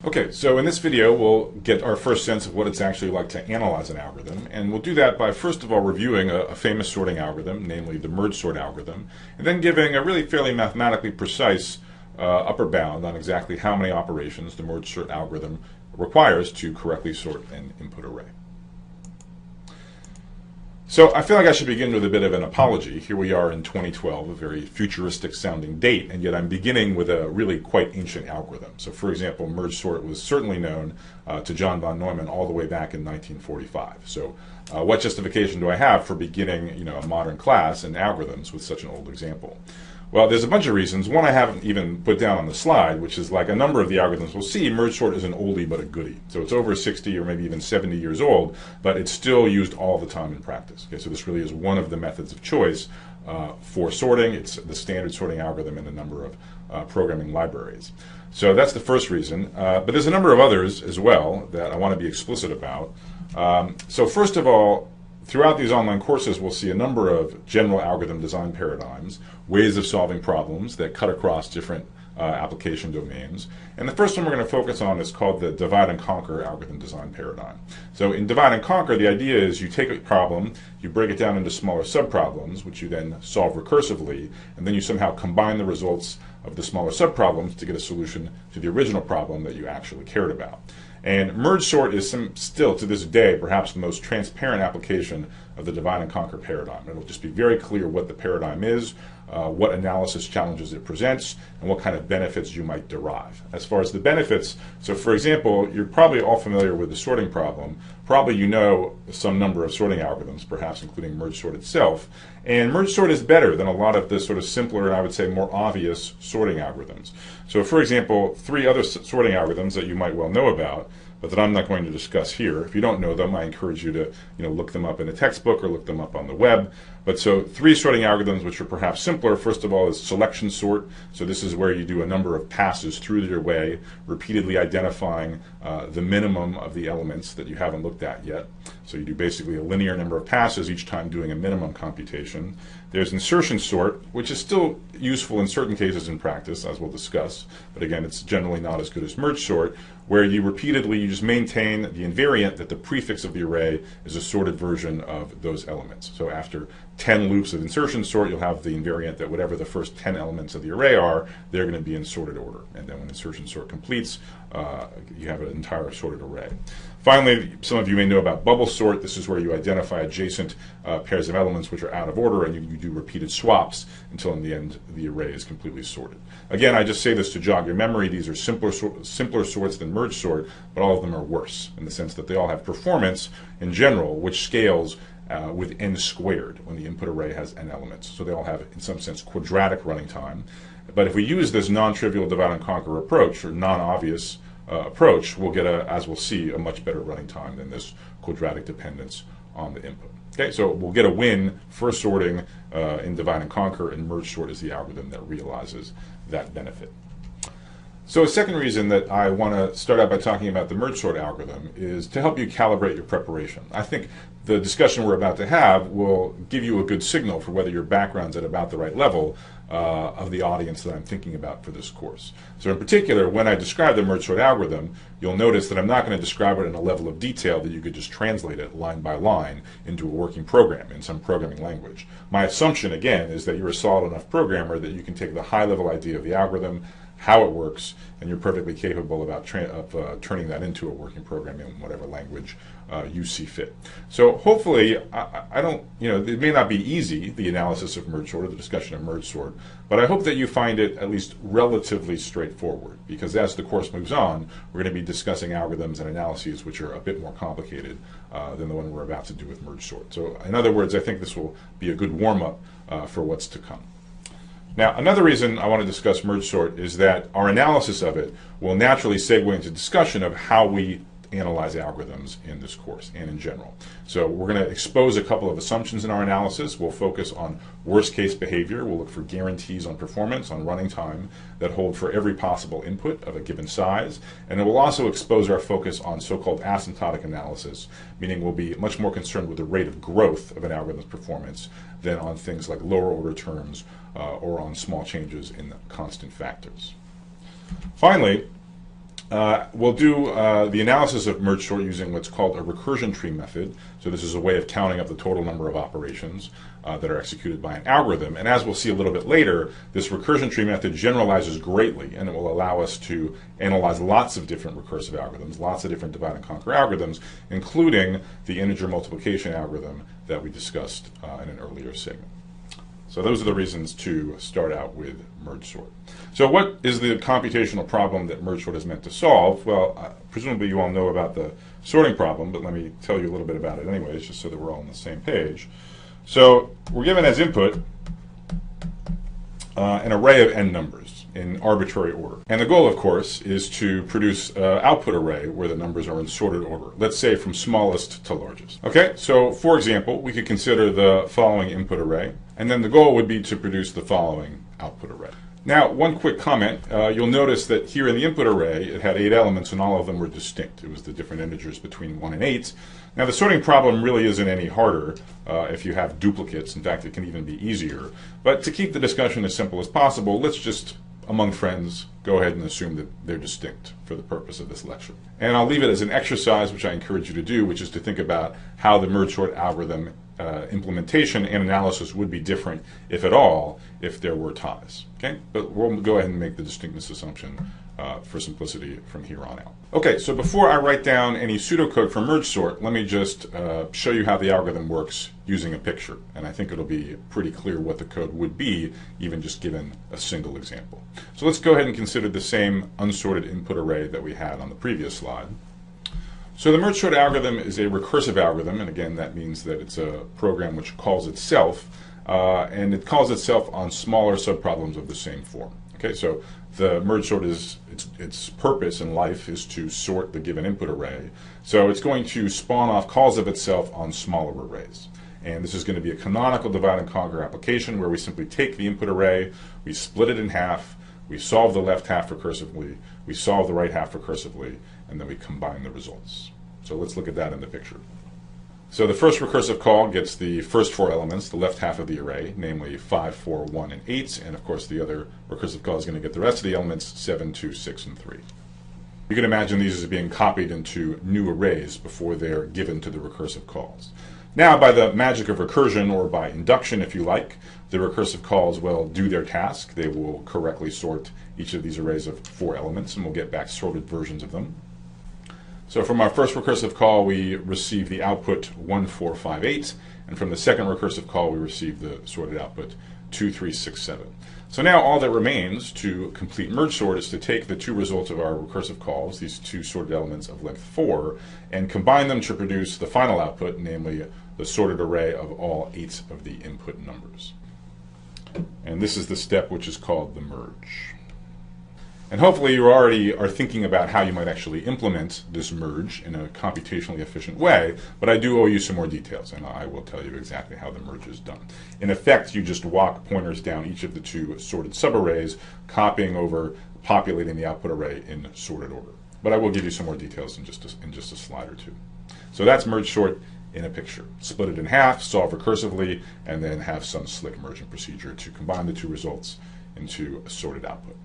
Okay, so in this video we'll get our first sense of what it's actually like to analyze an algorithm, and we'll do that by first of all reviewing a famous sorting algorithm, namely the merge sort algorithm, and then giving a really fairly mathematically precise upper bound on exactly how many operations the merge sort algorithm requires to correctly sort an input array. So I feel like I should begin with a bit of an apology. Here we are in 2012, a very futuristic sounding date, and yet I'm beginning with a really quite ancient algorithm. So for example, merge sort was certainly known to John von Neumann all the way back in 1945. So what justification do I have for beginning a modern class in algorithms with such an old example? Well, there's a bunch of reasons. One I haven't even put down on the slide, which is like a number of the algorithms we'll see, merge sort is an oldie but a goodie. So it's over 60 or maybe even 70 years old, but it's still used all the time in practice. Okay, so this really is one of the methods of choice for sorting. It's the standard sorting algorithm in a number of programming libraries. So that's the first reason. But there's a number of others as well that I want to be explicit about. So first of all, throughout these online courses, we'll see a number of general algorithm design paradigms, ways of solving problems that cut across different application domains. And the first one we're going to focus on is called the divide and conquer algorithm design paradigm. So in divide and conquer, the idea is you take a problem, you break it down into smaller subproblems, which you then solve recursively, and then you somehow combine the results of the smaller subproblems to get a solution to the original problem that you actually cared about. And merge sort is still, to this day, perhaps the most transparent application of the divide and conquer paradigm. It'll just be very clear what the paradigm is, what analysis challenges it presents, and what kind of benefits you might derive. As far as the benefits, so for example, you're probably all familiar with the sorting problem. Probably you know some number of sorting algorithms, perhaps including merge sort itself. And merge sort is better than a lot of the sort of simpler and I would say more obvious sorting algorithms. So for example, three other sorting algorithms that you might well know about, but that I'm not going to discuss here. If you don't know them, I encourage you to look them up in a textbook or look them up on the web. But so three sorting algorithms which are perhaps simpler. First of all is selection sort. So this is where you do a number of passes through your array, repeatedly identifying the minimum of the elements that you haven't looked at yet. So you do basically a linear number of passes, each time doing a minimum computation. There's insertion sort, which is still useful in certain cases in practice, as we'll discuss. But again, it's generally not as good as merge sort, where you just maintain the invariant that the prefix of the array is a sorted version of those elements. So after 10 loops of insertion sort, you'll have the invariant that whatever the first 10 elements of the array are, they're going to be in sorted order. And then when insertion sort completes, you have an entire sorted array. Finally, some of you may know about bubble sort. This is where you identify adjacent pairs of elements which are out of order, and you do repeated swaps until in the end the array is completely sorted. Again, I just say this to jog your memory. These are simpler sorts than merge sort, but all of them are worse in the sense that they all have performance in general, which scales with n squared when the input array has n elements. So they all have, in some sense, quadratic running time. But if we use this non-trivial divide and conquer approach, or non-obvious approach, we'll get, as we'll see, a much better running time than this quadratic dependence on the input. Okay, so we'll get a win for sorting in divide and conquer, and merge sort is the algorithm that realizes that benefit. So a second reason that I want to start out by talking about the merge sort algorithm is to help you calibrate your preparation. I think the discussion we're about to have will give you a good signal for whether your background's at about the right level of the audience that I'm thinking about for this course. So in particular, when I describe the merge sort algorithm, you'll notice that I'm not going to describe it in a level of detail that you could just translate it line by line into a working program in some programming language. My assumption, again, is that you're a solid enough programmer that you can take the high-level idea of the algorithm, how it works, and you're perfectly capable of turning that into a working program in whatever language you see fit. So hopefully, I don't, it may not be easy, the analysis of merge sort or the discussion of merge sort, but I hope that you find it at least relatively straightforward, because as the course moves on, we're going to be discussing algorithms and analyses which are a bit more complicated than the one we're about to do with merge sort. So in other words, I think this will be a good warm-up for what's to come. Now, another reason I want to discuss merge sort is that our analysis of it will naturally segue into discussion of how we analyze algorithms in this course and in general. So we're going to expose a couple of assumptions in our analysis. We'll focus on worst case behavior. We'll look for guarantees on performance, on running time that hold for every possible input of a given size. And it will also expose our focus on so-called asymptotic analysis, meaning we'll be much more concerned with the rate of growth of an algorithm's performance than on things like lower order terms or on small changes in constant factors. Finally, We'll do the analysis of merge sort using what's called a recursion tree method. So this is a way of counting up the total number of operations that are executed by an algorithm. And as we'll see a little bit later, this recursion tree method generalizes greatly, and it will allow us to analyze lots of different recursive algorithms, lots of different divide and conquer algorithms, including the integer multiplication algorithm that we discussed in an earlier segment. So those are the reasons to start out with merge sort. So what is the computational problem that merge sort is meant to solve? Well, presumably you all know about the sorting problem, but let me tell you a little bit about it anyways, just so that we're all on the same page. So we're given as input an array of n numbers in arbitrary order. And the goal, of course, is to produce an output array where the numbers are in sorted order, let's say from smallest to largest. Okay, so for example, we could consider the following input array, and then the goal would be to produce the following output array. Now, one quick comment. You'll notice that here in the input array, it had 8 elements, and all of them were distinct. It was the different integers between 1 and 8. Now, the sorting problem really isn't any harder if you have duplicates. In fact, it can even be easier. But to keep the discussion as simple as possible, let's just, among friends, go ahead and assume that they're distinct for the purpose of this lecture. And I'll leave it as an exercise, which I encourage you to do, which is to think about how the merge sort algorithm implementation and analysis would be different, if at all, if there were ties. Okay, but we'll go ahead and make the distinctness assumption for simplicity from here on out. Okay, so before I write down any pseudocode for merge sort, let me just show you how the algorithm works using a picture, and I think it'll be pretty clear what the code would be, even just given a single example. So let's go ahead and consider the same unsorted input array that we had on the previous slide. So the merge sort algorithm is a recursive algorithm, and again that means that it's a program which calls itself, and it calls itself on smaller subproblems of the same form. Okay, so the merge sort is, its purpose in life is to sort the given input array. So it's going to spawn off calls of itself on smaller arrays. And this is going to be a canonical divide and conquer application where we simply take the input array, we split it in half, we solve the left half recursively, we solve the right half recursively, and then we combine the results. So let's look at that in the picture. So the first recursive call gets the first 4 elements, the left half of the array, namely 5, 4, 1, and 8, and of course the other recursive call is going to get the rest of the elements, 7, 2, 6, and 3. You can imagine these as being copied into new arrays before they're given to the recursive calls. Now, by the magic of recursion, or by induction if you like, the recursive calls will do their task. They will correctly sort each of these arrays of 4 elements, and we'll get back sorted versions of them. So from our first recursive call, we receive the output 1, 4, 5, 8, and from the second recursive call, we receive the sorted output 2, 3, 6, 7. So now all that remains to complete merge sort is to take the 2 results of our recursive calls, these 2 sorted elements of length 4, and combine them to produce the final output, namely the sorted array of all 8 of the input numbers. And this is the step which is called the merge. And hopefully you already are thinking about how you might actually implement this merge in a computationally efficient way, but I do owe you some more details, and I will tell you exactly how the merge is done. In effect, you just walk pointers down each of the 2 sorted subarrays, copying over, populating the output array in sorted order. But I will give you some more details in just a slide or 2. So that's merge sort in a picture. Split it in half, solve recursively, and then have some slick merging procedure to combine the 2 results into a sorted output.